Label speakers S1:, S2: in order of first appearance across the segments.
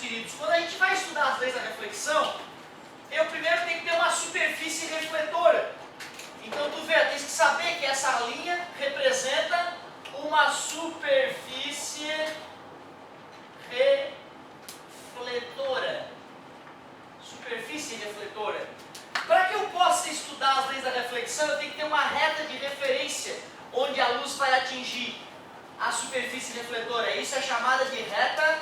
S1: queridos, quando a gente vai estudar as leis da reflexão, eu primeiro tenho que ter uma superfície refletora. Então tu vê, tem que saber que essa linha representa uma superfície refletora. Superfície refletora. Para que eu possa estudar as leis da reflexão, eu tenho que ter uma reta de referência onde a luz vai atingir a superfície refletora. Isso é chamada de reta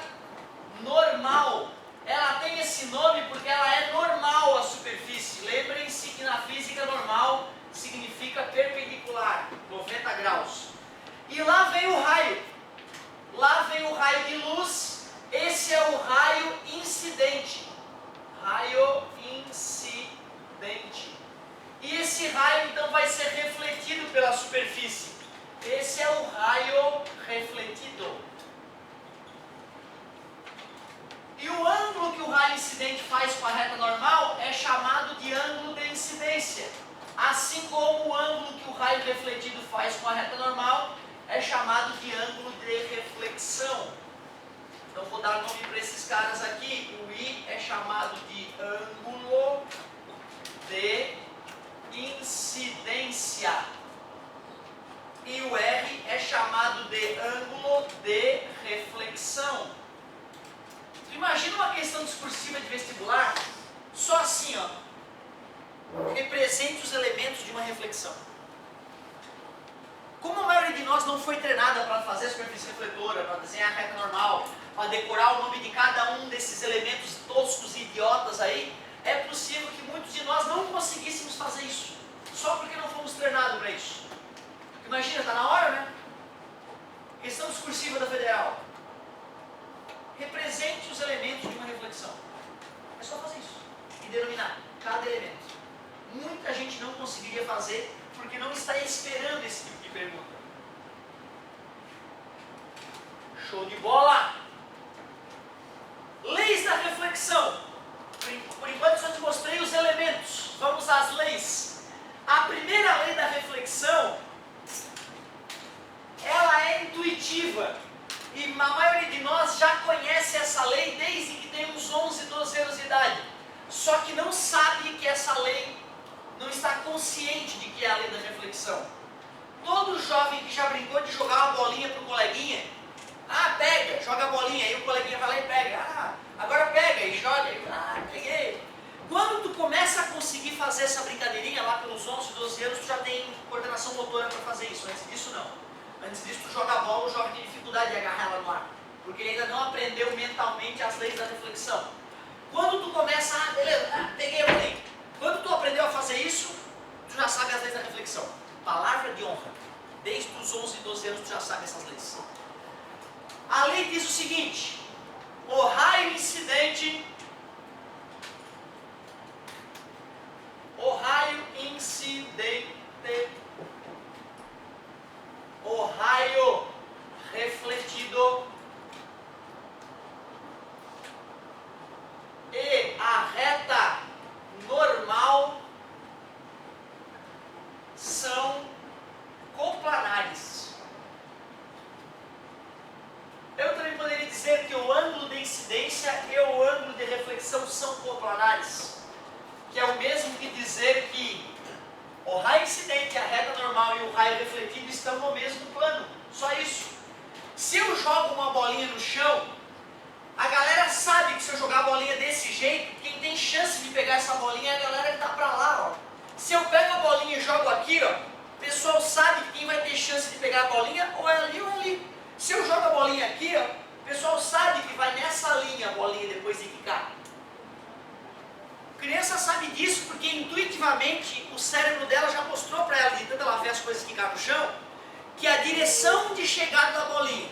S1: normal. Ela tem esse nome porque ela é normal à superfície. Lembrem-se que na física normal significa perpendicular, 90 graus. E lá vem o raio. Lá vem o raio de luz. Esse é o raio incidente. Raio incidente. E esse raio então vai ser refletido pela superfície. Esse é o raio refletido. E o ângulo que o raio incidente faz com a reta normal é chamado de ângulo de incidência. Assim como o ângulo que o raio refletido faz com a reta normal é chamado de ângulo de reflexão. Então vou dar nome para esses caras aqui. O I é chamado de ângulo de incidência. E o R é chamado de ângulo de reflexão. Imagina uma questão discursiva de vestibular, só assim, ó. Represente os elementos de uma reflexão. Como a maioria de nós não foi treinada para fazer a superfície refletora, para desenhar a reta normal, para decorar o nome de cada um desses elementos toscos e idiotas aí, é possível que muitos de nós não conseguíssemos fazer isso, só porque não fomos treinados para isso. Imagina, está na hora, né? Questão discursiva da Federal. Represente os elementos de uma reflexão. É só fazer isso. E denominar cada elemento. Muita gente não conseguiria fazer porque não está esperando esse tipo de pergunta. Show de bola! Leis da reflexão. Por enquanto só te mostrei os elementos. Vamos às leis. A primeira lei da reflexão, ela é intuitiva. E a maioria de nós já conhece essa lei desde que tem uns 11, 12 anos de idade. Só que não sabe que essa lei não está consciente de que é a lei da reflexão. Todo jovem que já brincou de jogar uma bolinha para o coleguinha, pega, joga a bolinha, aí o coleguinha vai lá e pega, agora pega e joga, peguei. Quando tu começa a conseguir fazer essa brincadeirinha lá pelos 11, 12 anos, tu já tem coordenação motora para fazer isso. Antes disso não. Antes disso, tu joga a bola, o jovem tem dificuldade de agarrar ela no ar. Porque ele ainda não aprendeu mentalmente as leis da reflexão. Quando tu começa, beleza, peguei a bolinha. Quando tu aprendeu a fazer isso, tu já sabe as leis da reflexão. Palavra de honra. Desde os 11, 12 anos, tu já sabe essas leis. A lei diz o seguinte: o raio incidente, o raio refletido e a reta normal são coplanares. Eu também poderia dizer que o ângulo de incidência e o ângulo de reflexão são coplanares, que é o mesmo que dizer que o raio incidente, a reta normal e o raio refletido estão no mesmo plano. Só isso. Se eu jogo uma bolinha no chão, a galera sabe que se eu jogar a bolinha desse jeito, quem tem chance de pegar essa bolinha é a galera que está para lá, ó. Se eu pego a bolinha e jogo aqui, ó, o pessoal sabe que quem vai ter chance de pegar a bolinha ou é ali ou é ali. Se eu jogo a bolinha aqui, ó, o pessoal sabe que vai nessa linha a bolinha depois de quicar. A criança sabe disso porque intuitivamente o cérebro dela já mostrou para ela, de tanto ela ver as coisas quicar no chão, que a direção de chegada da bolinha,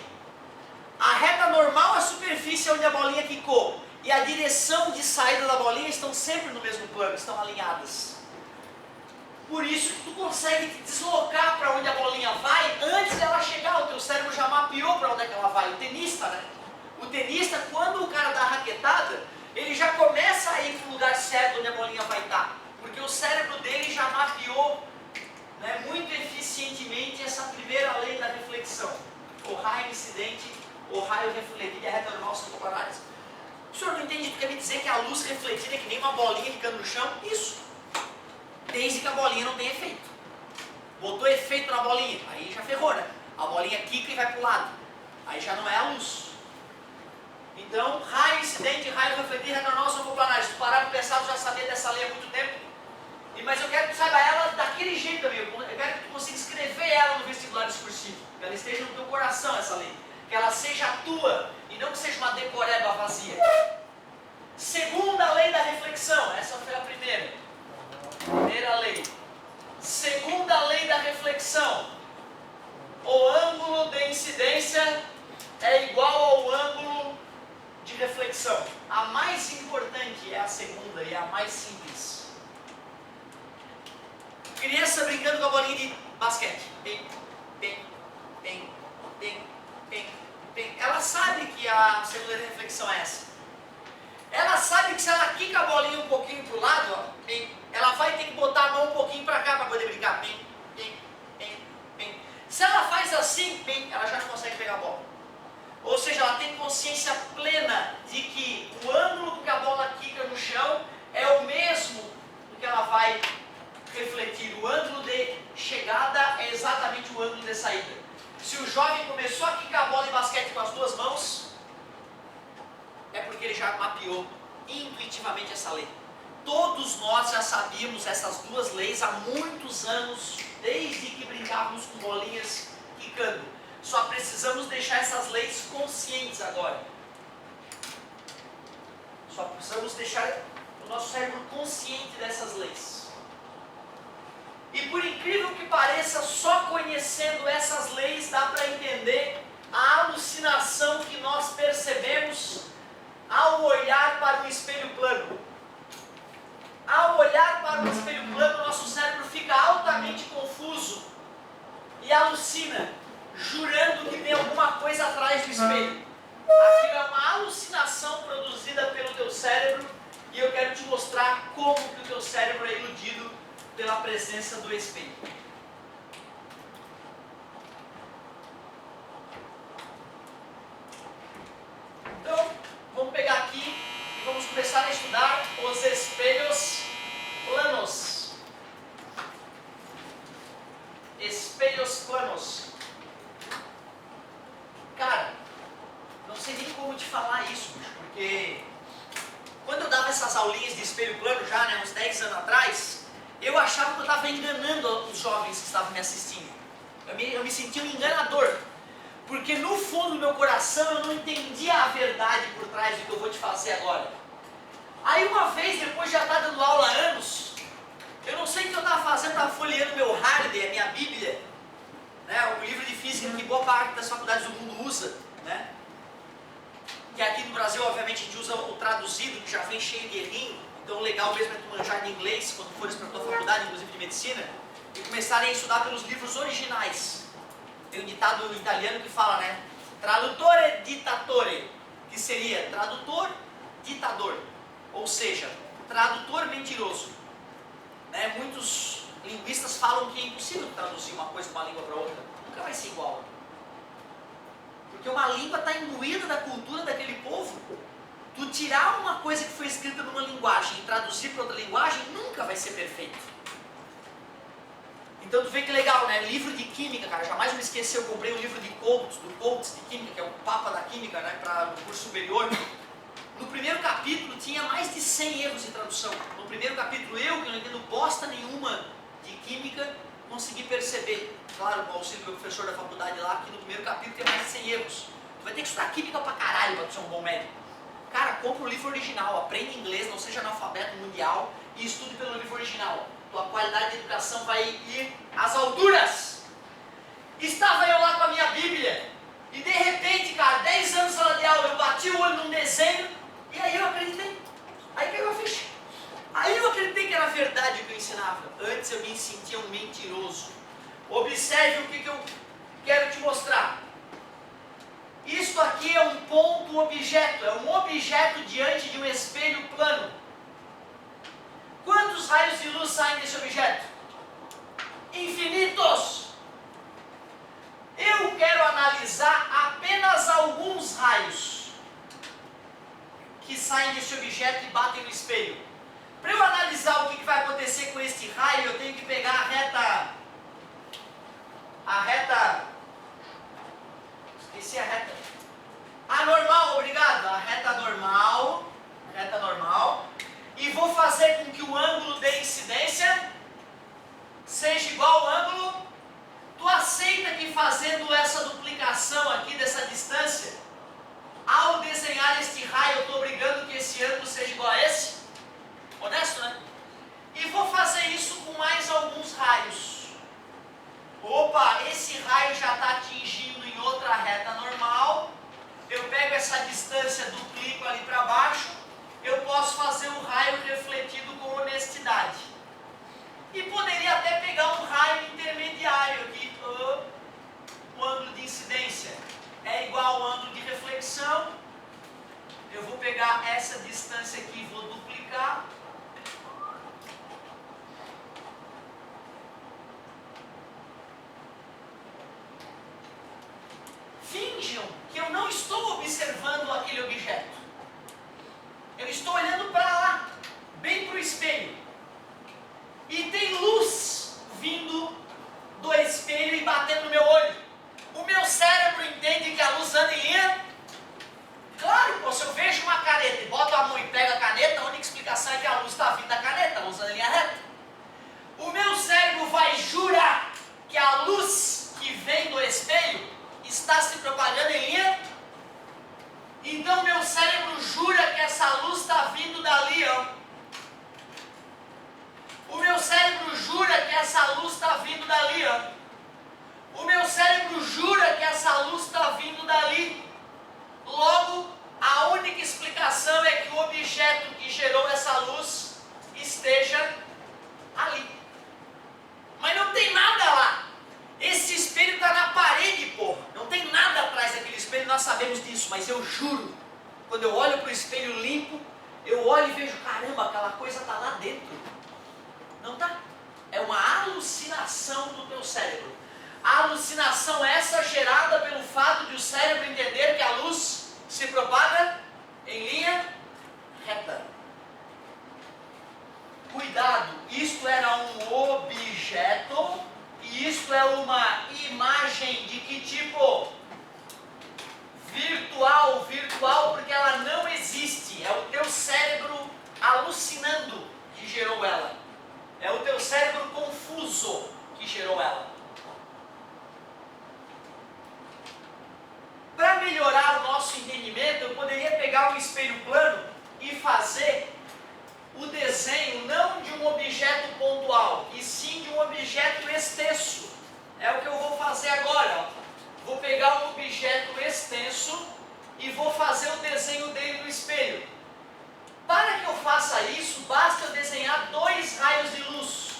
S1: a reta normal, a superfície onde a bolinha quicou, e a direção de saída da bolinha estão sempre no mesmo plano, estão alinhadas. Por isso que tu consegue te deslocar para onde a bolinha vai antes dela chegar. O teu cérebro já mapeou para onde é que ela vai. O tenista, né? O tenista, quando o cara dá a raquetada, ele já começa a ir para o lugar certo onde a bolinha vai estar. Porque o cérebro dele já mapeou, né, muito eficientemente essa primeira lei da reflexão. O raio incidente, o raio refletido e a reta normal são coplanares. senhor não entende? Tu quer me dizer que a luz refletida é que nem uma bolinha quicando no chão? Isso. Desde que a bolinha não tenha efeito. Botou efeito na bolinha, aí já ferrou, né? A bolinha quica e vai para o lado. Aí já não é a luz. Então, raio incidente, raio refletido, regra normal são coplanares. Se tu parar para pensar, tu já sabia dessa lei há muito tempo. Mas eu quero que tu saiba ela daquele jeito também. Eu quero que tu consiga escrever ela no vestibular discursivo. Que ela esteja no teu coração, essa lei. Que ela seja tua e não que seja uma decoreba vazia. Segunda lei da reflexão. Essa foi a primeira. Primeira lei. Segunda lei da reflexão. O ângulo de incidência é igual ao ângulo de reflexão. A mais importante é a segunda e a mais simples. Criança brincando com a bolinha de basquete. Bem, bem, bem, bem, bem, bem. Ela sabe que a segunda lei da reflexão é essa. Ela sabe que se ela quica a bolinha um pouquinho para o lado, ó, bem, ela vai ter que botar a mão um pouquinho para cá para poder brincar. Bem, bem, bem, bem. Se ela faz assim, bem, ela já não consegue pegar a bola. Ou seja, ela tem consciência plena de que o ângulo que a bola quica no chão é o mesmo do que ela vai refletir. O ângulo de chegada é exatamente o ângulo de saída. Se o jovem começou a quicar a bola em basquete com as duas mãos, é porque ele já mapeou intuitivamente essa lei. Todos nós já sabíamos essas duas leis há muitos anos, desde que brincávamos com bolinhas quicando. Só precisamos deixar essas leis conscientes agora. Só precisamos deixar o nosso cérebro consciente dessas leis. E por incrível que pareça, só conhecendo essas leis dá para entender a alucinação que nós percebemos ao olhar para um espelho plano. Ao olhar para um espelho plano, nosso cérebro fica altamente confuso e alucina, jurando que tem alguma coisa atrás do espelho. Aquilo é uma alucinação produzida pelo teu cérebro e eu quero te mostrar como que o teu cérebro é iludido pela presença do espelho. Então, vamos pegar aqui e vamos começar a estudar os espelhos planos. Espelhos planos. Cara, não sei nem como te falar isso, porque quando eu dava essas aulinhas de espelho plano já, né, uns 10 anos atrás, eu achava que eu estava enganando os jovens que estavam me assistindo. Eu me sentia um enganador, porque no fundo do meu coração eu não entendia a verdade por trás do que eu vou te fazer agora. Aí uma vez, depois de já estar dando aula há anos, eu não sei o que eu estava fazendo, estava folheando meu Hardy, a minha Bíblia, né, o livro de física que boa parte das faculdades do mundo usa, né? Que aqui no Brasil, obviamente, a gente usa o traduzido, que já vem cheio de errinho. Então, o legal mesmo é tu manjar de inglês quando fores para a tua faculdade, inclusive de medicina, e começarem a estudar pelos livros originais. Tem um ditado italiano que fala, né? Traduttore dittatore, que seria tradutor, ditador. Ou seja, tradutor mentiroso. Né? Muitos linguistas falam que é impossível traduzir uma coisa de uma língua para outra. Nunca vai ser igual. Porque uma língua está imbuída da cultura daquele povo. Tu tirar uma coisa que foi escrita numa linguagem e traduzir para outra linguagem, nunca vai ser perfeito. Então tu vê que legal, né? Livro de química, cara, jamais eu me esqueci, eu comprei um livro de Coates, do Coates de química, que é o papa da química, né, para o curso superior. No primeiro capítulo tinha mais de 100 erros de tradução. No primeiro capítulo eu, que não entendo bosta nenhuma de química, consegui perceber, claro, com o auxílio do meu professor da faculdade lá, que no primeiro capítulo tem mais de 100 erros. Tu vai ter que estudar química pra caralho pra tu ser um bom médico. Cara, compra o livro original, aprende inglês, não seja analfabeto mundial e estude pelo livro original. Tua qualidade de educação vai ir às alturas. Estava eu lá com a minha Bíblia e de repente, cara, 10 anos de sala de aula, eu bati o olho num desenho e aí eu acreditei. Aí caiu a ficha. Aí eu acreditei que era verdade o que eu ensinava. Antes eu me sentia um mentiroso. Observe o que eu quero te mostrar. Isto aqui é um ponto objeto, é um objeto diante de um espelho plano. Quantos raios de luz saem desse objeto? Infinitos! Eu quero analisar apenas alguns raios que saem aproximação aqui dessa distância, ao desenhar este raio, eu estou obrigando que esse ângulo seja igual a esse? Honesto, né? E vou fazer isso com mais alguns raios. Opa, esse raio já está atingindo em outra reta normal. Eu pego essa distância, duplico ali para baixo. Eu posso fazer um raio refletido com honestidade. E poderia até pegar um raio intermediário aqui. O ângulo de incidência é igual ao ângulo de reflexão. Eu vou pegar essa distância aqui e vou duplicar. Finjam que eu não estou observando aquele objeto. Eu estou olhando para lá, bem para o espelho. E tem luz vindo do espelho e batendo no meu olho. O meu cérebro entende que a luz anda em linha. Claro, se eu vejo uma caneta e boto a mão e pego a caneta, a única explicação é que a luz está vindo da caneta, a luz anda em linha reta. O meu cérebro vai jurar que a luz que vem do espelho está se propagando em linha. Então meu cérebro jura que essa luz está vindo dali, ó. O meu cérebro jura que essa luz está vindo dali, ó. O meu cérebro jura que essa luz está vindo dali. Logo, a única explicação é que o objeto que gerou essa luz esteja ali. Mas não tem nada lá. Esse espelho está na parede, porra. Não tem nada atrás daquele espelho, nós sabemos disso, mas eu juro, quando eu olho para o espelho limpo, eu olho e vejo, caramba, aquela coisa está lá dentro. Não está. É uma alucinação do teu cérebro. A alucinação essa gerada pelo fato de o cérebro entender que a luz se propaga em linha reta. Cuidado, isto era um objeto e isto é uma imagem de que tipo? Virtual, virtual porque ela não existe. É o teu cérebro alucinando que gerou ela. É o teu cérebro confuso que gerou ela. Para melhorar o nosso entendimento, eu poderia pegar um espelho plano e fazer o desenho não de um objeto pontual, e sim de um objeto extenso. É o que eu vou fazer agora. Vou pegar um objeto extenso e vou fazer o desenho dele no espelho. Para que eu faça isso, basta eu desenhar dois raios de luz.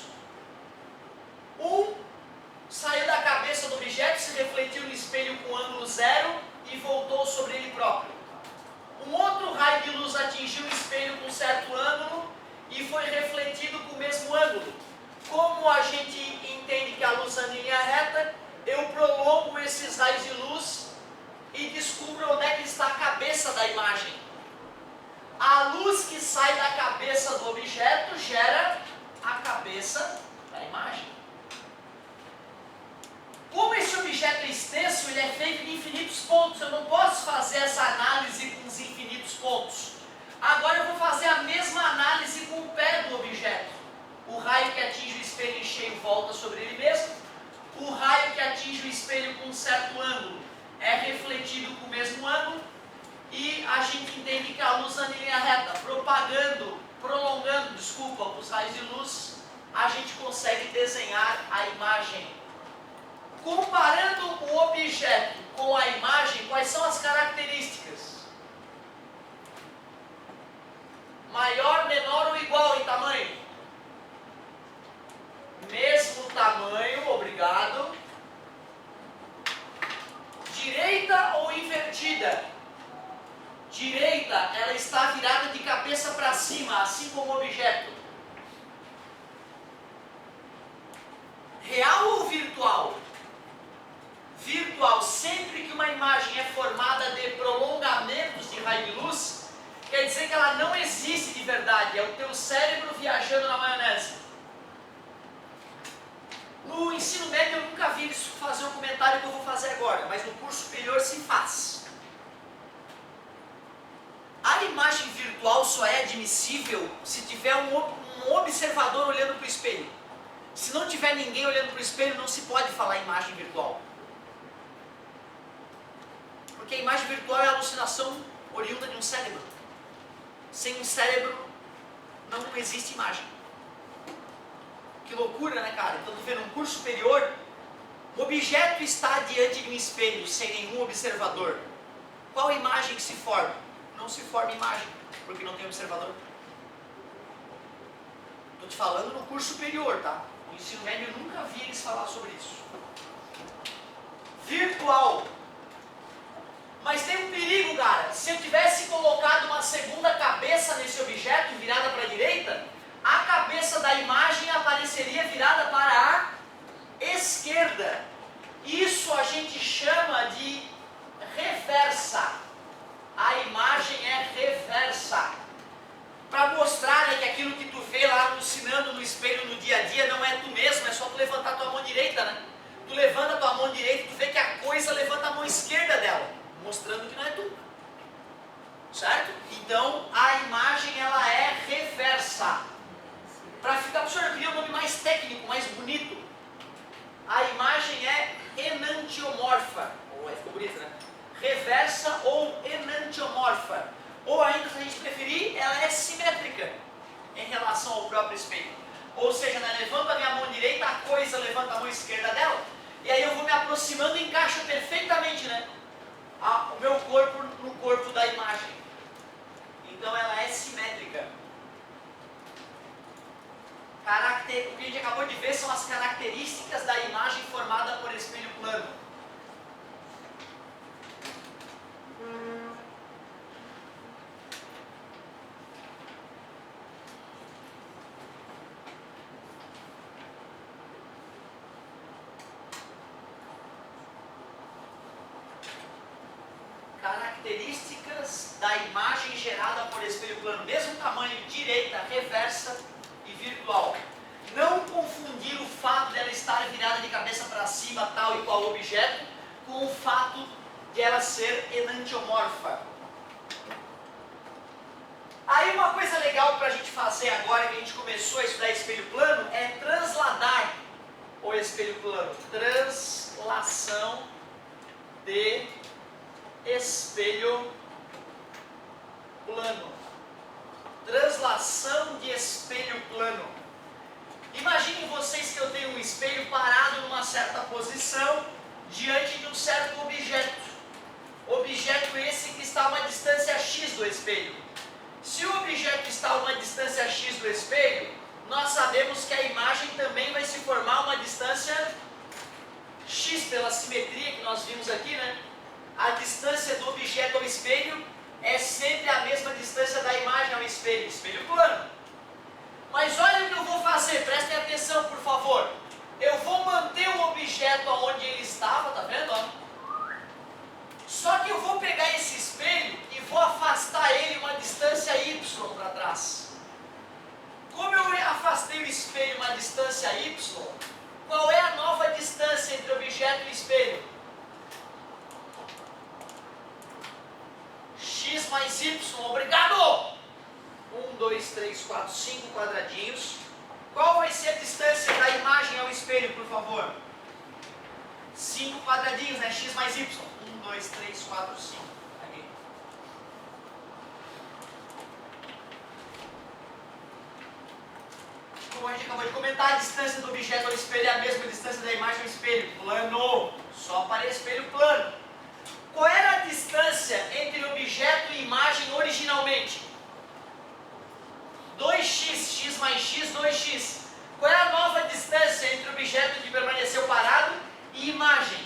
S1: Um saiu da cabeça do objeto, se refletiu no espelho com ângulo zero e voltou sobre ele próprio. Um outro raio de luz atingiu o espelho com certo ângulo e foi refletido com o mesmo ângulo. Como a gente entende que a luz anda em linha reta, eu prolongo esses raios de luz e descubro onde é que está a cabeça da imagem. A luz que sai da cabeça do objeto gera a cabeça da imagem. Como esse objeto é extenso, ele é feito de infinitos pontos. Eu não posso fazer essa análise com os infinitos pontos. Agora eu vou fazer a mesma análise com o pé do objeto. O raio que atinge o espelho em cheio volta sobre ele mesmo. O raio que atinge o espelho com um certo ângulo é refletido com o mesmo ângulo. E a gente entende que a luz anda em linha reta, prolongando os raios de luz, a gente consegue desenhar a imagem. Comparando o objeto com a imagem, quais são as características? Maior, menor ou igual em tamanho? Mesmo tamanho, obrigado. Direita ou invertida? Direita, ela está virada de cabeça para cima, assim como o objeto. Real ou virtual? Virtual, sempre que uma imagem é formada de prolongamentos de raio de luz, quer dizer que ela não existe de verdade, é o teu cérebro viajando na maionese. No ensino médio eu nunca vi isso fazer um comentário que eu vou fazer agora, mas no curso superior se faz. A imagem virtual só é admissível se tiver um observador olhando para o espelho. Se não tiver ninguém olhando para o espelho, não se pode falar imagem virtual. Porque a imagem virtual é a alucinação oriunda de um cérebro. Sem um cérebro não existe imagem. Que loucura, né, cara? Então, tu vê num curso superior, o objeto está diante de um espelho, sem nenhum observador. Qual a imagem que se forma? Não se forma imagem, porque não tem observador. Estou te falando no curso superior, tá? No ensino médio eu nunca vi eles falar sobre isso. Virtual. Mas tem um perigo, cara. Se eu tivesse colocado uma segunda cabeça nesse objeto, virada para a direita, a cabeça da imagem apareceria virada para a esquerda. Isso a gente chama de reversa. A imagem é reversa. Para mostrar, né, que aquilo que tu vê lá alucinando no espelho no dia a dia não é tu mesmo, é só tu levantar tua mão direita, né? Tu levanta tua mão direita e tu vê que a coisa levanta a mão esquerda dela, mostrando que não é tu. Certo? Então, a imagem ela é reversa. Para ficar para o senhor, eu queria um nome mais técnico, mais bonito. A imagem é enantiomorfa. Ficou bonito, né? Reversa ou enantiomorfa. Ou ainda, se a gente preferir, ela é simétrica em relação ao próprio espelho. Ou seja, né, levanto a minha mão direita, a coisa levanta a mão esquerda dela, e aí eu vou me aproximando e encaixa perfeitamente, né, o meu corpo no corpo da imagem. Então ela é simétrica. O que a gente acabou de ver são as características da imagem formada por espelho plano. Características da imagem gerada por espelho plano, mesmo tamanho, direita, reversa e virtual. Não confundir o fato dela estar virada de cabeça para cima, tal e qual objeto, com o fato de ela ser enantiomorfa. Aí uma coisa legal para a gente fazer agora que a gente começou a estudar espelho plano é transladar o espelho plano. Translação de espelho plano. Translação de espelho plano. Imaginem vocês que eu tenho um espelho parado numa certa posição diante de um certo objeto. Objeto esse que está a uma distância x do espelho. Se o objeto está a uma distância x do espelho, nós sabemos que a imagem também vai se formar a uma distância x pela simetria que nós vimos aqui, né? A distância do objeto ao espelho é sempre a mesma distância da imagem ao espelho, espelho plano. Mas olha o que eu vou fazer, prestem atenção por favor. Eu vou manter o objeto onde ele estava, tá vendo? Só que eu vou pegar esse espelho e vou afastar ele uma distância y para trás. Como eu afastei o espelho uma distância y, qual é a nova distância entre o objeto e o espelho? X mais y, obrigado! 1, 2, 3, 4, 5 quadradinhos. Qual vai ser a distância da imagem ao espelho, por favor? 5 quadradinhos, né? X mais y. 1, 2, 3, 4, 5. Aqui. Como a gente acabou de comentar, a distância do objeto ao espelho é a mesma distância da imagem ao espelho. Plano. Só para espelho plano. Qual era a distância entre objeto e imagem originalmente? 2x, x mais x, 2x. Qual é a nova distância entre o objeto que permaneceu parado e imagem?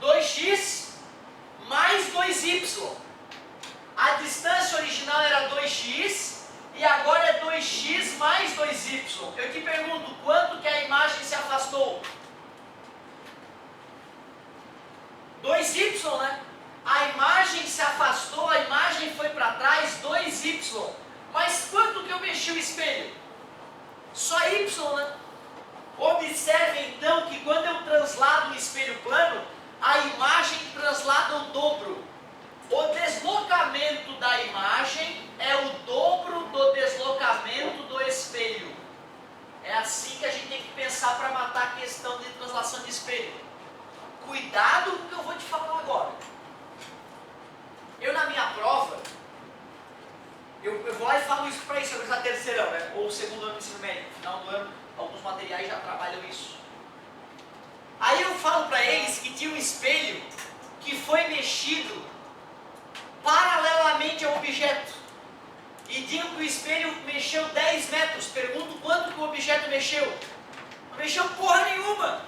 S1: 2x mais 2y. A distância original era 2x e agora é 2x mais 2y. Eu te pergunto, quanto que a imagem se afastou? 2y, né? A imagem se afastou, a imagem foi para trás, 2y. Mas quanto que eu mexi o espelho? Só y, né? Observe então que quando eu translado o espelho plano, a imagem translada o dobro. O deslocamento da imagem é o dobro do deslocamento do espelho. É assim que a gente tem que pensar para matar a questão de translação de espelho. cuidado com o que eu vou te falar agora. Eu na minha prova, eu vou lá e falo isso para isso, eu na terceirão, né? Ou segundo ano do ensino médio, no final do ano, alguns materiais já trabalham isso. Aí eu falo para eles que tinha um espelho que foi mexido paralelamente ao objeto. E digo que o espelho mexeu 10 metros. Pergunto quanto que o objeto mexeu. Não mexeu porra nenhuma.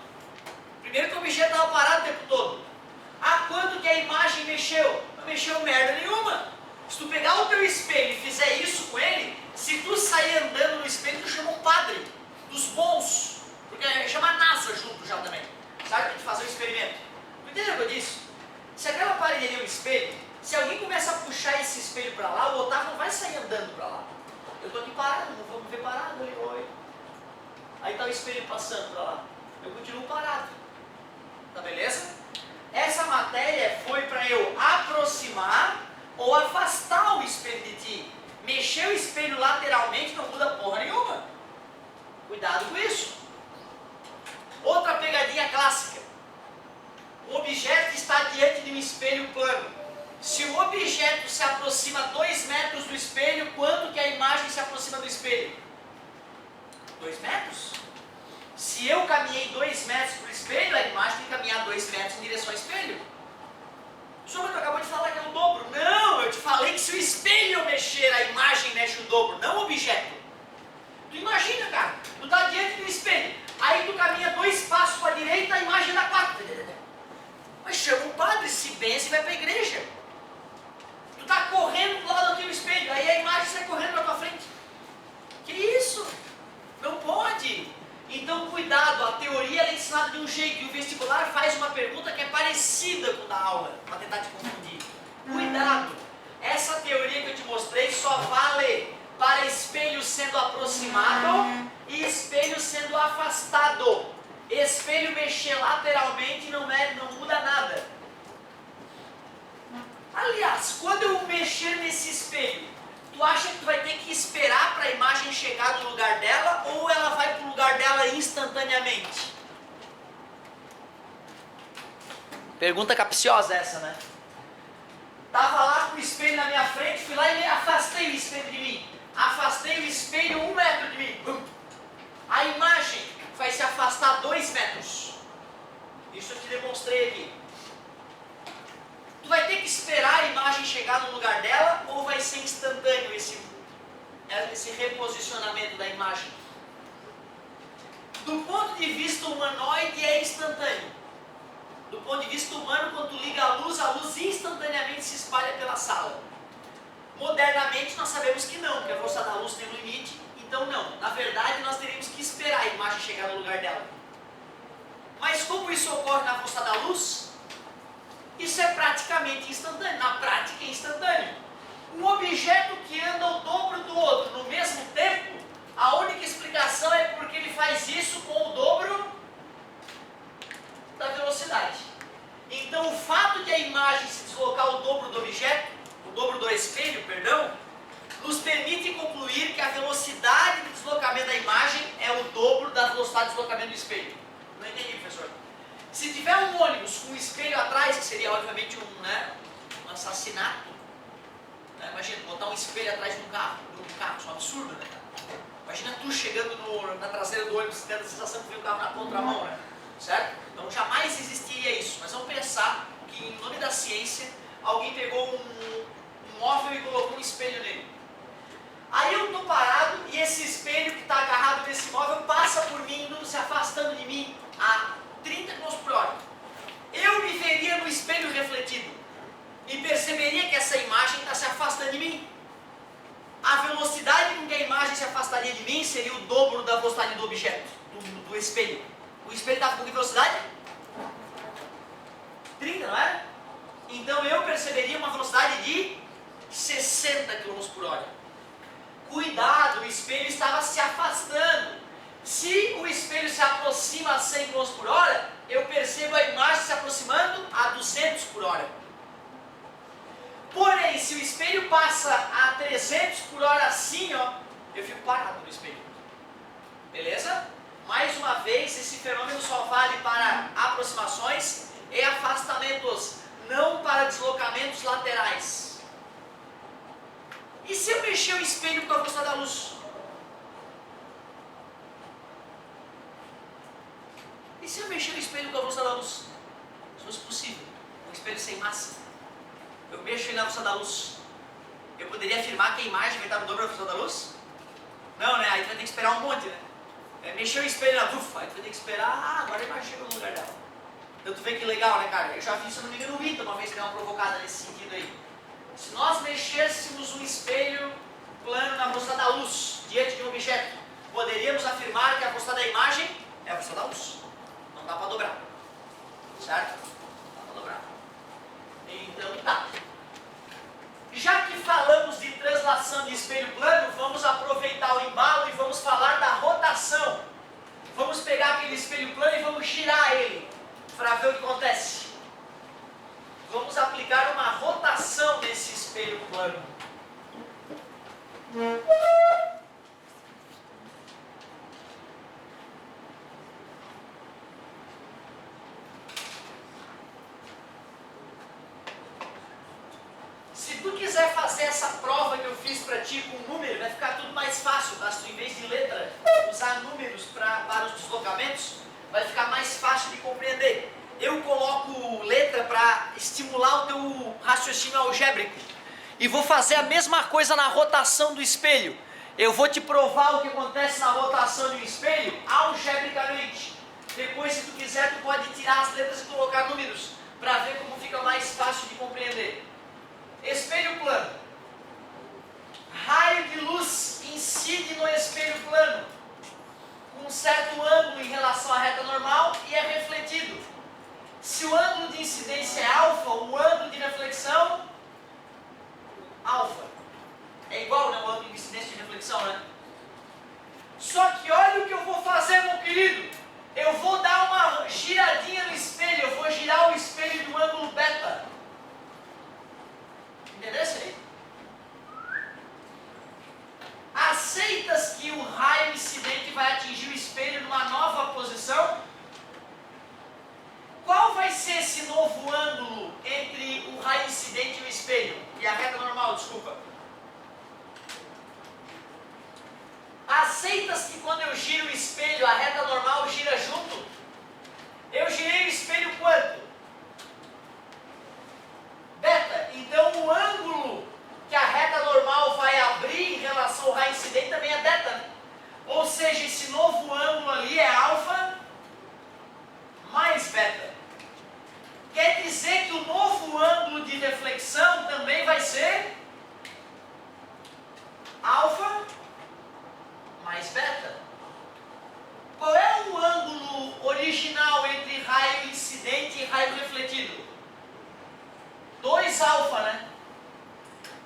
S1: Primeiro que o objeto estava parado o tempo todo. Ah, quanto que a imagem mexeu? Não mexeu merda nenhuma. Se tu pegar o teu espelho e fizer isso com ele, se tu sair andando no espelho, tu chama um padre dos bons. Porque chama a NASA junto já também. Sabe? Pra gente fazer um experimento. Tu entendeu o que eu disse? Se aquela parede ali é um espelho, se alguém começa a puxar esse espelho para lá, o Otávio não vai sair andando para lá. Eu estou aqui parado, não vou me ver parado. Oi. Aí está o espelho passando para lá. Eu continuo parado. Tá beleza? Essa matéria foi para eu aproximar ou afastar o espelho de ti. Mexer o espelho lateralmente não muda porra nenhuma. Cuidado com isso. Outra pegadinha clássica. O objeto está diante de um espelho plano. Se o objeto se aproxima 2 metros do espelho, quanto que a imagem se aproxima do espelho? 2 metros? Se eu caminhei 2 metros para o espelho, a imagem tem que caminhar 2 metros em direção ao espelho. Senhor, tu acabou de falar que é o dobro. Não, eu te falei que se o espelho mexer, a imagem mexe o dobro, não o objeto. Tu imagina, cara, tu está diante do espelho, aí tu caminha 2 passos para a direita, a imagem dá 4. Mas chama o padre, se benze e vai para a igreja. Tu está correndo do lado do teu espelho, aí a imagem sai correndo na tua frente. Que isso? Não pode. Então cuidado, a teoria é ensinada de um jeito, e o vestibular faz uma pergunta que é parecida com a da aula, para tentar te confundir. Cuidado, essa teoria que eu te mostrei só vale para espelho sendo aproximado e espelho sendo afastado. Espelho mexer lateralmente não muda nada. Aliás, quando eu mexer nesse espelho, tu acha que tu vai ter que esperar para a imagem chegar no lugar dela ou ela vai para o lugar dela instantaneamente? Pergunta capciosa essa, né? Tava lá com o espelho na minha frente, fui lá e afastei o espelho de mim. Afastei o espelho 1 metro de mim. A imagem vai se afastar 2 metros. Isso eu te demonstrei aqui. Tu vai ter que esperar a imagem chegar no lugar dela ou vai ser instantâneo esse reposicionamento da imagem? Do ponto de vista humanoide é instantâneo. Do ponto de vista humano, quando tu liga a luz instantaneamente se espalha pela sala. Modernamente nós sabemos que não, porque a força da luz tem um limite, então não. Na verdade nós teríamos que esperar a imagem chegar no lugar dela. Mas como isso ocorre na força da luz, isso é praticamente instantâneo. Na prática é instantâneo. Um objeto que anda o dobro do outro no mesmo tempo, a única explicação é porque ele faz isso com o dobro da velocidade. Então o fato de a imagem se deslocar o dobro do objeto, o dobro do espelho, perdão, nos permite concluir que a velocidade de deslocamento da imagem é o dobro da velocidade de deslocamento do espelho. Não entendi, professor. Se tiver um ônibus com um espelho atrás, que seria obviamente um assassinato, né? Imagina, botar um espelho atrás de um carro, isso é um absurdo, né? Imagina tu chegando na traseira do ônibus, tendo a sensação de ver o carro na contramão, né? Certo? Então jamais existiria isso. Mas vamos pensar que em nome da ciência, alguém pegou um móvel e colocou um espelho nele. Aí eu estou parado e esse espelho que está agarrado nesse móvel passa por mim, indo se afastando de mim a 30 km por hora. Eu me veria no espelho refletido e perceberia que essa imagem está se afastando de mim. A velocidade com que a imagem se afastaria de mim seria o dobro da velocidade do objeto, do espelho. O espelho estava com que velocidade? 30, não é? Então eu perceberia uma velocidade de 60 km por hora. Cuidado, o espelho estava se afastando. Se o espelho se aproxima a 100 km por hora, eu percebo a imagem se aproximando a 200 por hora. Porém, se o espelho passa a 300 por hora assim, ó, eu fico parado no espelho. Beleza? Mais uma vez, esse fenômeno só vale para aproximações. desdobramentos laterais. E se eu mexer o espelho com a velocidade da luz? E se eu mexer o espelho com a velocidade da luz? Se fosse possível, um espelho sem massa, eu mexo ele na velocidade da luz, eu poderia afirmar que a imagem vai estar no dobro da velocidade da luz? Não, né? Aí tu vai ter que esperar um monte, né? Mexer o espelho na ufa, aí tu vai ter que esperar, agora a imagem chega no lugar dela. Então tu vê que legal, né, cara? Eu já fiz, se não me engano, no Ita, uma vez que deu uma provocada nesse sentido aí. Se nós mexêssemos um espelho plano na velocidade da luz diante de um objeto, poderíamos afirmar que a velocidade da imagem é a velocidade da luz. Não dá para dobrar. Certo? Não dá para dobrar. Então tá. Já que falamos de translação de espelho plano, vamos aproveitar o embalo e vamos falar da rotação. Vamos pegar aquele espelho plano e vamos girar ele para ver o que acontece. Vamos aplicar uma rotação nesse espelho plano. Se tu quiser fazer essa prova que eu fiz para ti com número, vai ficar tudo mais fácil, tá? Se tu, em vez de letra, usar números para os deslocamentos, vai ficar mais fácil de compreender. Eu coloco letra para estimular o teu raciocínio algébrico. E vou fazer a mesma coisa na rotação do espelho. Eu vou te provar o que acontece na rotação de um espelho algebricamente. Depois, se tu quiser, tu pode tirar as letras e colocar números, para ver como fica mais fácil de compreender. Espelho plano. Raio de luz incide no espelho plano com um certo ângulo em relação à reta normal e é refletido. Se o ângulo de incidência é alfa, o ângulo de reflexão, alfa. É igual, né, o ângulo de incidência e de reflexão, né? Só que olha o que eu vou fazer, meu querido. Eu vou dar uma giradinha no espelho, eu vou girar o espelho de um ângulo beta. Entendeu isso aí? Aceitas que o raio incidente vai atingir o espelho numa nova posição? Qual vai ser esse novo ângulo entre o raio incidente e o espelho? E a reta normal, desculpa. Aceitas que quando eu giro o espelho, a reta normal gira junto? Eu girei o espelho quanto? Beta. Então o ângulo que a reta normal vai abrir em relação ao raio incidente também é beta. Ou seja, esse novo ângulo ali é alfa mais beta. Quer dizer que o novo ângulo de reflexão também vai ser alfa mais beta. Qual é o ângulo original entre raio incidente e raio refletido? 2 alfa, né?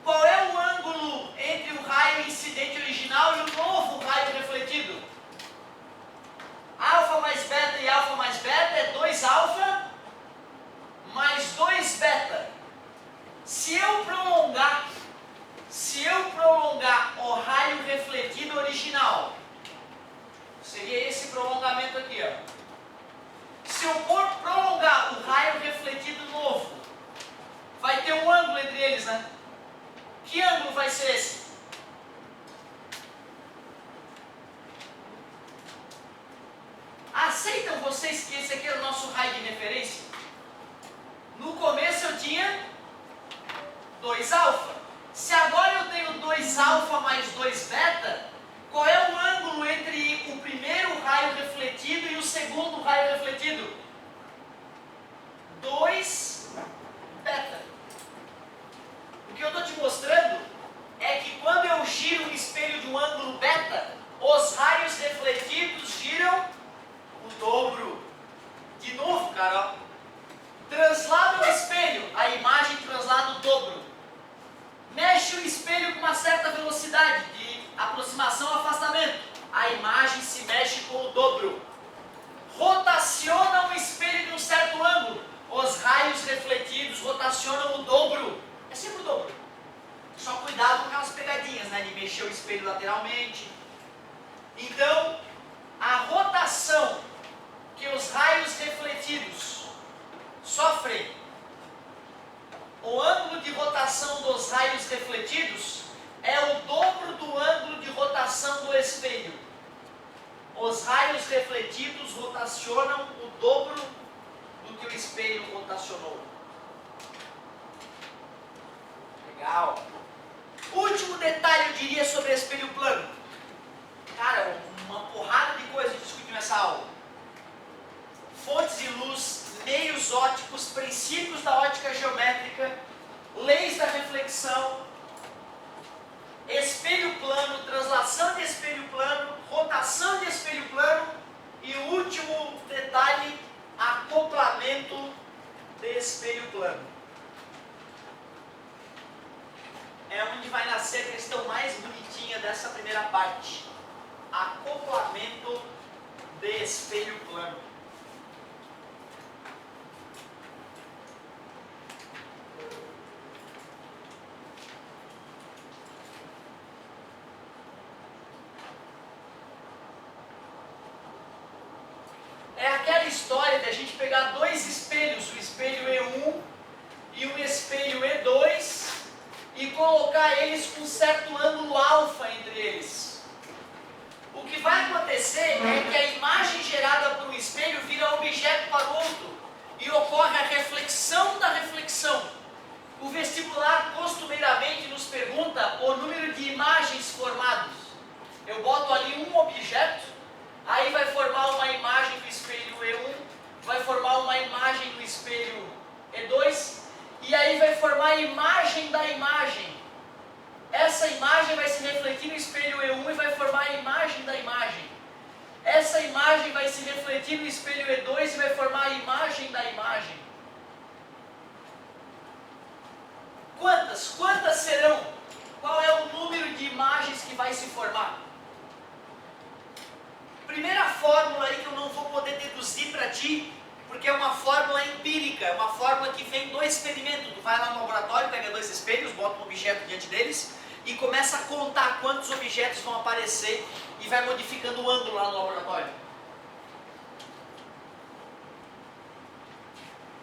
S1: Qual é o ângulo entre o raio incidente original e o novo raio refletido? Alfa mais beta e alfa mais beta é 2 alfa mais 2 beta. Se eu prolongar o raio refletido original, seria esse prolongamento aqui, ó. Se eu for prolongar o raio refletido novo, vai ter um ângulo entre eles, né? Que ângulo vai ser esse? Aceitam vocês que esse aqui é o nosso raio de referência? No começo eu tinha 2 alfa. Se agora eu tenho 2 alfa mais 2 beta, qual é o ângulo entre o primeiro raio refletido e o segundo raio refletido? 2 beta. O que eu estou te mostrando é que quando eu giro o espelho de um ângulo beta, os raios refletidos giram o dobro. De novo, cara, ó. Translada o espelho, a imagem translada o dobro. Mexe o espelho com uma certa velocidade de aproximação ou afastamento, a imagem se mexe com o dobro. Rotaciona o espelho de um certo ângulo, os raios refletidos rotacionam o dobro. É sempre o dobro. Só cuidado com aquelas pegadinhas, né, de mexer o espelho lateralmente. Então, a rotação que os raios refletidos sofrem, o ângulo refletidos rotacionam o dobro do que o espelho rotacionou. Legal. Último detalhe eu diria sobre espelho plano. Cara, uma porrada de coisas que discutimos nessa aula. Fontes de luz, meios ópticos, princípios da ótica geométrica, leis da reflexão, espelho plano, translação de espelho plano, rotação de espelho plano e o último detalhe, acoplamento de espelho plano. É onde vai nascer a questão mais bonitinha dessa primeira parte. Acoplamento de espelho plano. É aquela história de a gente pegar dois espelhos, o espelho E1 e o espelho E2, e colocar eles com um certo ângulo alfa entre eles. O que vai acontecer é que a imagem gerada por um espelho vira objeto para o outro e ocorre a reflexão da reflexão. O vestibular costumeiramente nos pergunta o número de imagens formadas. Eu boto ali um objeto, aí vai formar uma imagem do espelho E1, vai formar uma imagem do espelho E2, e aí vai formar a imagem da imagem. Essa imagem vai se refletir no espelho E1 e vai formar a imagem da imagem. Essa imagem vai se refletir no espelho E2 e vai formar a imagem da imagem. Quantas serão? Qual é o número de imagens que vai se formar? Primeira fórmula aí que eu não vou poder deduzir para ti, porque é uma fórmula empírica, é uma fórmula que vem do experimento. Tu vai lá no laboratório, pega dois espelhos, bota um objeto diante deles e começa a contar quantos objetos vão aparecer e vai modificando o ângulo lá no laboratório.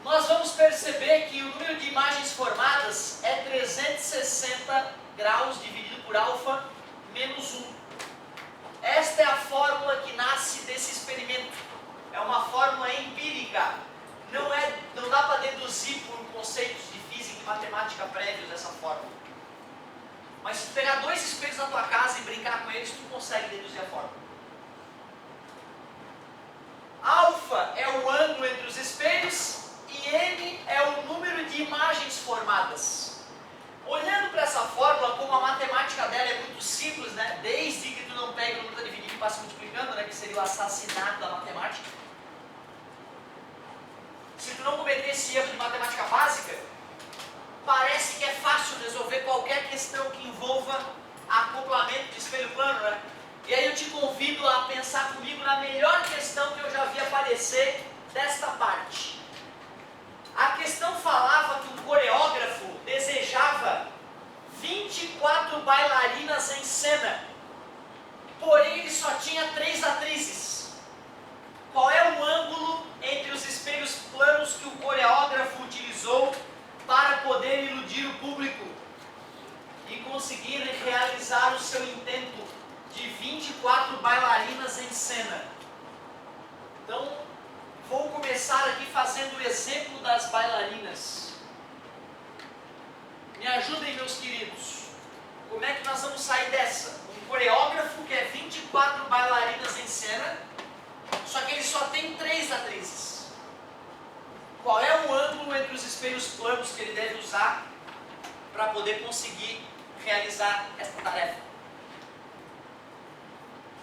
S1: Nós vamos perceber que o número de imagens formadas é 360 graus dividido por alfa menos 1. Esta é a fórmula que nasce desse experimento. É uma fórmula empírica. Não dá para deduzir por conceitos de física e matemática prévios essa fórmula. Mas se tu pegar dois espelhos na tua casa e brincar com eles, tu consegue deduzir a fórmula. Alfa é o ângulo entre os espelhos e N é o número de imagens formadas. Olhando para essa fórmula, como a matemática dela é muito simples, né? Desde que tu não pega o número dividido e passa multiplicando, né? Que seria o assassinato da matemática. Se tu não cometer esse erro de matemática básica, parece que é fácil resolver qualquer questão que envolva acoplamento de espelho plano, né? E aí eu te convido a pensar comigo na melhor questão que eu já vi aparecer desta parte. A questão falava que um coreógrafo desejava 24 bailarinas em cena, porém ele só tinha 3 atrizes. Qual é o ângulo entre os espelhos planos que o coreógrafo utilizou para poder iludir o público e conseguir realizar o seu intento de 24 bailarinas em cena? Então, vou começar aqui fazendo o exemplo das bailarinas. Me ajudem, meus queridos. Como é que nós vamos sair dessa? Um coreógrafo quer 24 bailarinas em cena, só que ele só tem 3 atrizes. Qual é o ângulo entre os espelhos planos que ele deve usar para poder conseguir realizar esta tarefa?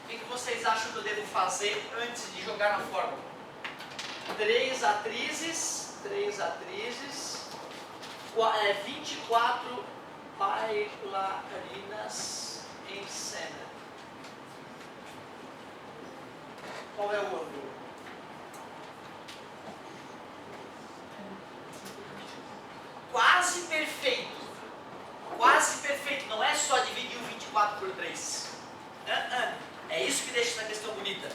S1: O que vocês acham que eu devo fazer antes de jogar na fórmula? 3 atrizes, 24 bailarinas em cena. Qual é o ângulo? Quase perfeito. Quase perfeito. Não é só dividir o 24 por 3. É isso que deixa essa questão bonita.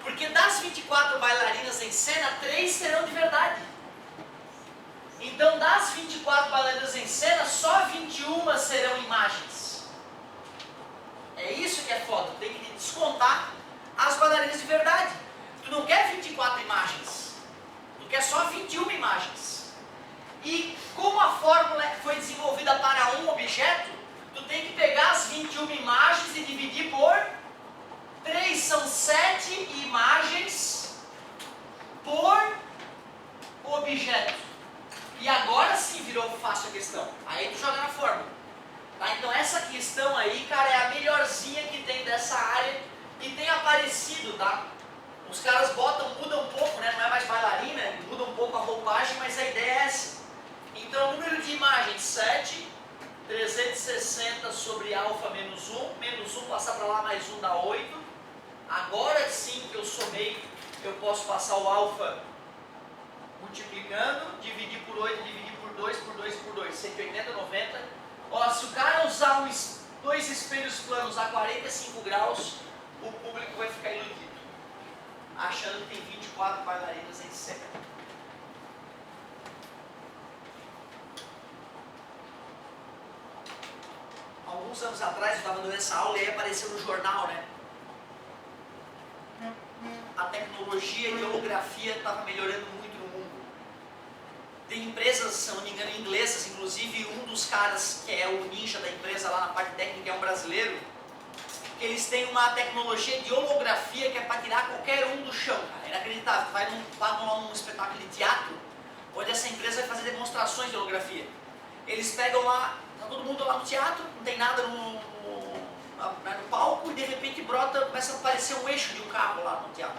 S1: Porque das 24 bailarinas em cena, 3 serão de verdade. Então, das 24 bailarinas em cena, só 21 serão imagens. É isso que é foda. Tem que descontar as bailarinas de verdade. Tu fácil a questão. Aí tu joga na fórmula. Tá? Então essa questão aí, cara, é a melhorzinha que tem dessa área e tem aparecido, tá? Os caras mudam um pouco, né? Não é mais bailarina, muda um pouco a roupagem, mas a ideia é essa. Então, número de imagens 7, 360 sobre alfa menos 1 passar para lá mais 1 dá 8. Agora sim que eu somei, eu posso passar o alfa multiplicando, dividir por 8, dividir por 2, por 2, por 2, 180, 90. Ó, se o cara usar dois espelhos planos a 45 graus, o público vai ficar iludido, achando que tem 24 bailarinas em cena. Alguns anos atrás eu estava dando essa aula e aí apareceu no jornal, né? A tecnologia de holografia estava melhorando muito no mundo. Tem empresas, se não me engano, inglesas, inclusive um dos caras que é o ninja da empresa lá na parte técnica é um brasileiro. Eles têm uma tecnologia de holografia que é para tirar qualquer um do chão, cara. É inacreditável. Vai num espetáculo de teatro, onde essa empresa vai fazer demonstrações de holografia. Eles pegam lá, tá todo mundo lá no teatro, não tem nada no palco, e de repente começa a aparecer um eixo de um carro lá no teatro.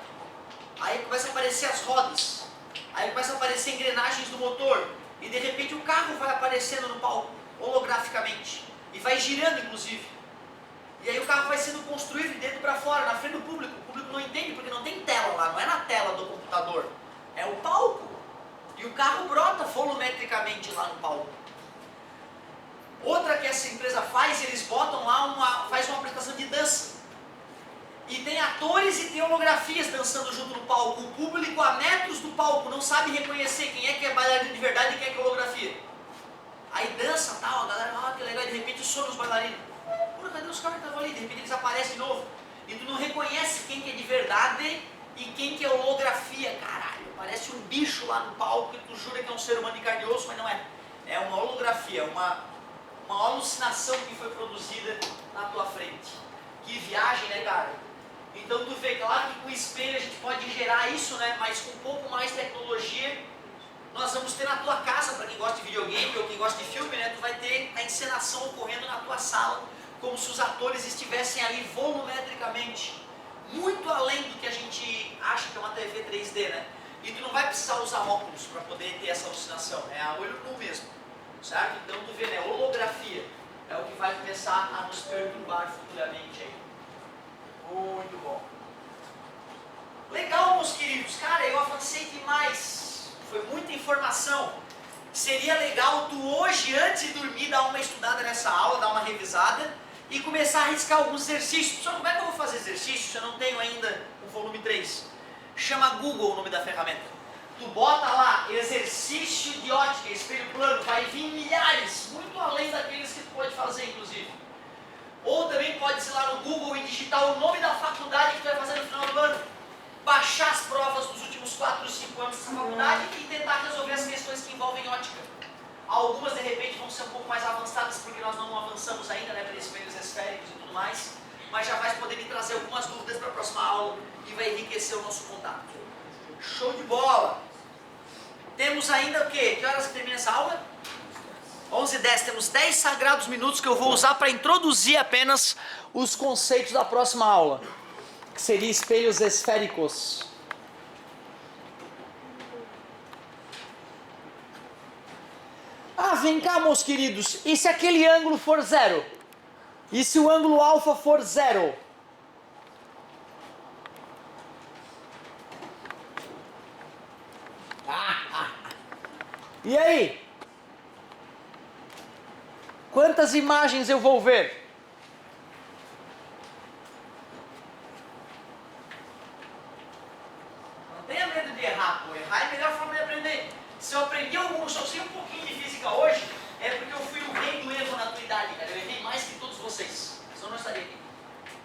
S1: Aí começa a aparecer as rodas, aí começa a aparecer engrenagens do motor, e de repente o carro vai aparecendo no palco, holograficamente, e vai girando inclusive. E aí o carro vai sendo construído de dentro para fora, na frente do público. O público não entende porque não tem tela lá, não é na tela do computador, é o palco. E o carro brota volumetricamente lá no palco. Outra que essa empresa faz, eles botam lá faz uma apresentação de dança. E tem atores e tem holografias dançando junto no palco. O público a metros do palco não sabe reconhecer quem é bailarino de verdade e quem é holografia. Aí dança tal, a galera, que legal, e de repente some os bailarinos. Pô, cadê os caras que estavam ali? De repente eles aparecem de novo. E tu não reconhece quem que é de verdade e quem que é holografia, caralho. Parece um bicho lá no palco e tu jura que é um ser humano de carne e osso, mas não é. É uma holografia, uma alucinação que foi produzida na tua frente. Que viagem, né, cara? Então tu vê, claro que com o espelho a gente pode gerar isso, né? Mas com um pouco mais de tecnologia, nós vamos ter na tua casa, para quem gosta de videogame ou quem gosta de filme, né? Tu vai ter a encenação ocorrendo na tua sala, como se os atores estivessem ali volumetricamente, muito além do que a gente acha que é uma TV 3D, né? E tu não vai precisar usar óculos para poder ter essa alucinação, é a olho nu mesmo, certo? Então tu vê, né? Holografia é o que vai começar a nos perturbar futuramente aí. Muito bom. Legal, meus queridos. Cara, eu avancei demais. Foi muita informação. Seria legal tu hoje, antes de dormir, dar uma estudada nessa aula, dar uma revisada e começar a riscar alguns exercícios. Só como é que eu vou fazer exercícios se eu não tenho ainda o volume 3? Chama Google o nome da ferramenta. Tu bota lá, exercício de ótica, espelho plano, vai vir milhares, muito além daqueles que tu pode fazer, inclusive. Ou também pode ir lá no Google e digitar o nome da faculdade que tu vai fazer no final do ano. Baixar as provas dos últimos 4 ou 5 anos dessa faculdade e tentar resolver as questões que envolvem ótica. Algumas de repente vão ser um pouco mais avançadas porque nós não avançamos ainda, né, para espelhos esféricos e tudo mais, mas já vai poder me trazer algumas dúvidas para a próxima aula e vai enriquecer o nosso contato. Show de bola! Temos ainda o quê? Que horas que termina essa aula? 11h10. Temos 10 sagrados minutos que eu vou usar para introduzir apenas os conceitos da próxima aula, que seria espelhos esféricos. Ah, vem cá, meus queridos, e se aquele ângulo for zero? E se o ângulo alfa for zero? E aí? Quantas imagens eu vou ver? Não tenha medo de errar, pô. Errar é a melhor forma de aprender. Se eu aprendi algum, se eu sei um pouquinho de física hoje, é porque eu fui o rei do erro na tua idade, cara. Eu errei mais que todos vocês. Senão eu não estaria aqui.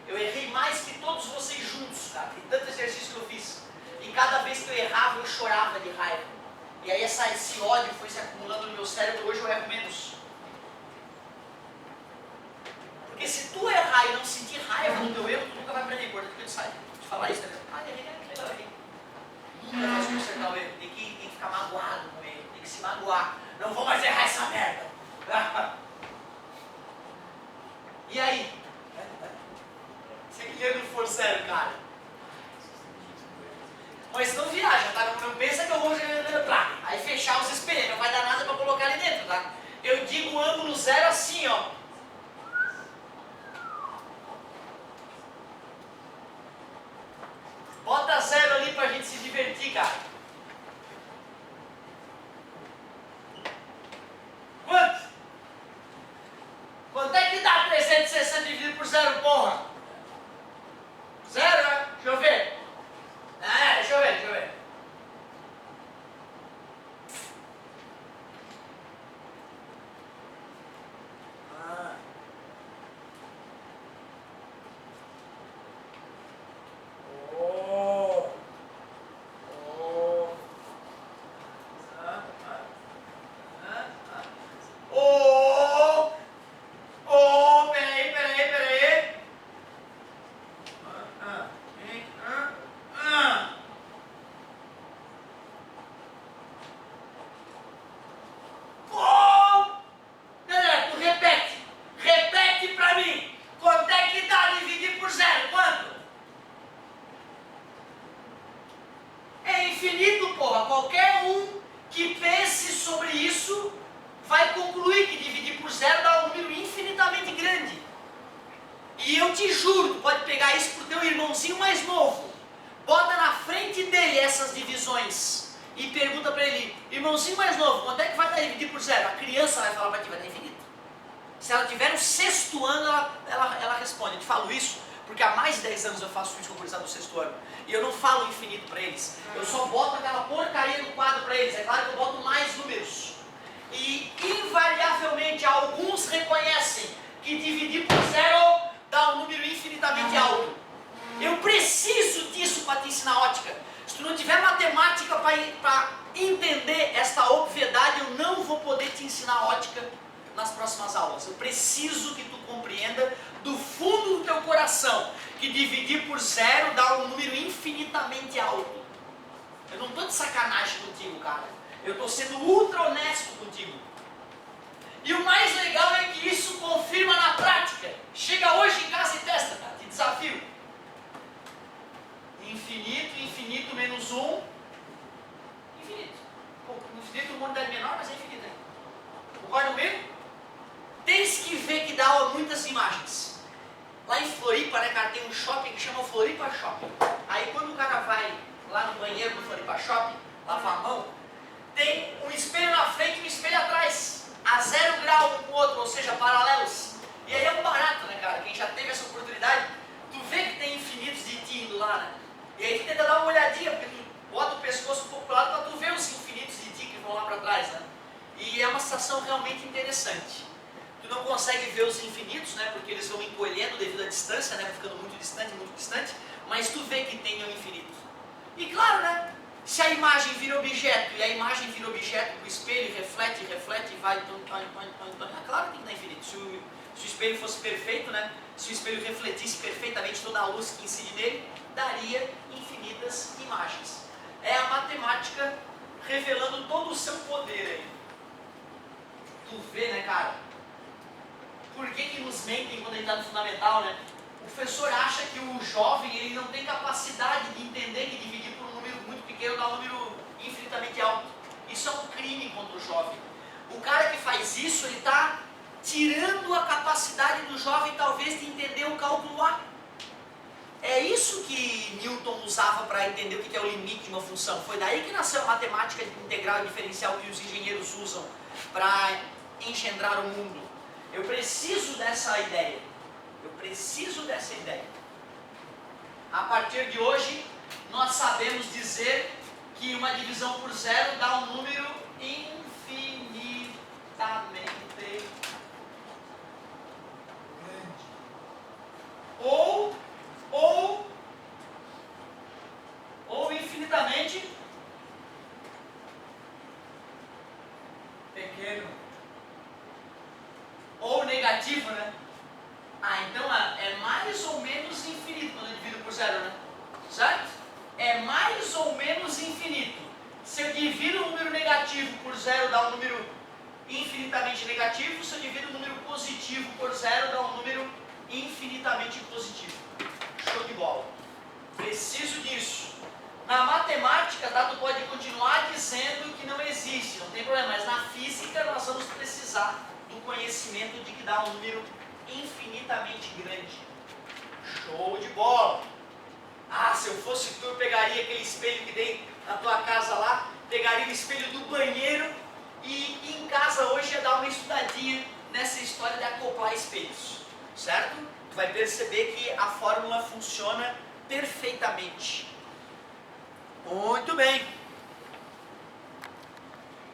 S1: Eu errei mais que todos vocês juntos, cara. E tanto exercício que eu fiz. E cada vez que eu errava, eu chorava de raiva. E aí esse ódio foi se acumulando no meu cérebro. Hoje eu erro menos. Porque se tu errar e não sentir raiva no teu erro, tu nunca vai aprender. Importante que tu saiba de falar isso, né? Ah, errei, que legal, errei. Nunca vai consertar o erro. Tem que ficar magoado com ele. Tem que se magoar. Não vou mais errar essa merda. Mas não viaja, tá? Não pensa que eu vou aí fechar os espelhos, não vai dar nada para colocar ali dentro, tá? Eu digo ângulo zero assim, ó. Bota zero ali pra gente se divertir, cara. Quanto? Quanto é que dá 360 dividido por zero, porra? Zero, né? Deixa eu ver. Deixa eu ver. Repete pra mim. Quanto é que dá dividir por zero? Quanto? É infinito, porra. Qualquer um que pense sobre isso vai concluir que dividir por zero dá um número infinitamente grande. E eu te juro, tu pode pegar isso pro teu irmãozinho mais novo, bota na frente dele essas divisões e pergunta para ele: irmãozinho mais novo, quanto é que vai dar dividir por zero? A criança vai falar para ti: vai dar infinito. Se ela tiver no 6º ano, ela responde. Eu te falo isso porque há mais de 10 anos eu faço isso com o gurizada do 6º ano. E eu não falo infinito para eles. Eu só boto aquela porcaria no quadro para eles. É claro que eu boto mais números. E invariavelmente alguns reconhecem que dividir por zero dá um número infinitamente alto. Eu preciso disso para te ensinar ótica. Se tu não tiver matemática para entender esta obviedade, eu não vou poder te ensinar ótica nas próximas aulas. Eu preciso que tu compreenda do fundo do teu coração que dividir por zero dá um número infinitamente alto. Eu não estou de sacanagem contigo, cara. Eu estou sendo ultra honesto contigo. E o mais legal é que isso confirma na prática. Chega hoje em casa e testa, cara. Te desafio. Infinito menos 1. Infinito. Pô, infinito é uma unidade menor, mas é infinito, né? Concorda comigo? Tens que ver que dá muitas imagens. Lá em Floripa, né, cara, tem um shopping que chama Floripa Shopping. Aí quando o cara vai lá no banheiro do Floripa Shopping, lavar a mão, tem um espelho na frente e um espelho atrás, a 0 grau um com o outro, ou seja, paralelos. E aí é um barato, né, cara? Quem já teve essa oportunidade, tu vê que tem infinitos de ti indo lá, né? E aí tu tenta dar uma olhadinha, porque tu bota o pescoço um pouco para o lado para tu ver os infinitos de ti que vão lá para trás, né? E é uma sensação realmente interessante. Tu não consegue ver os infinitos, né? Porque eles vão encolhendo devido à distância, né? Vai ficando muito distante, mas tu vê que tem um infinito. E claro, né? Se a imagem vira objeto, e a imagem vira objeto, o espelho reflete, e vai, é claro que tem que dar infinito. Se o espelho fosse perfeito, né? Se o espelho refletisse perfeitamente toda a luz que incide nele, daria infinitas imagens. É a matemática revelando todo o seu poder aí. Tu vê, né, cara? Por que nos mentem quando ele está no fundamental, né? O professor acha que o jovem ele não tem capacidade de entender que dividir por um número muito pequeno dá um número infinitamente alto. Isso é um crime contra o jovem. O cara que faz isso, ele está tirando a capacidade do jovem talvez de entender o cálculo A. É isso que Newton usava para entender o que é o limite de uma função. Foi daí que nasceu a matemática integral e diferencial que os engenheiros usam para engendrar o mundo. Eu preciso dessa ideia. A partir de hoje, nós sabemos dizer que uma divisão por zero dá um número infinitamente grande. Ou infinitamente pequeno. Ou negativo, né? Então é mais ou menos infinito quando eu divido por zero, né? Certo? É mais ou menos infinito. Se eu divido um número negativo por zero, dá um número infinitamente negativo. Se eu divido um número positivo por zero, dá um número infinitamente positivo. Show de bola. Preciso disso. Na matemática, tá, tu pode continuar dizendo que não existe, não tem problema, mas na física nós vamos precisar do conhecimento de que dá um número infinitamente grande. Show de bola! Ah, se eu fosse tu, eu pegaria aquele espelho que tem na tua casa lá, pegaria o espelho do banheiro e em casa hoje ia dar uma estudadinha nessa história de acoplar espelhos, certo? Tu vai perceber que a fórmula funciona perfeitamente. Muito bem.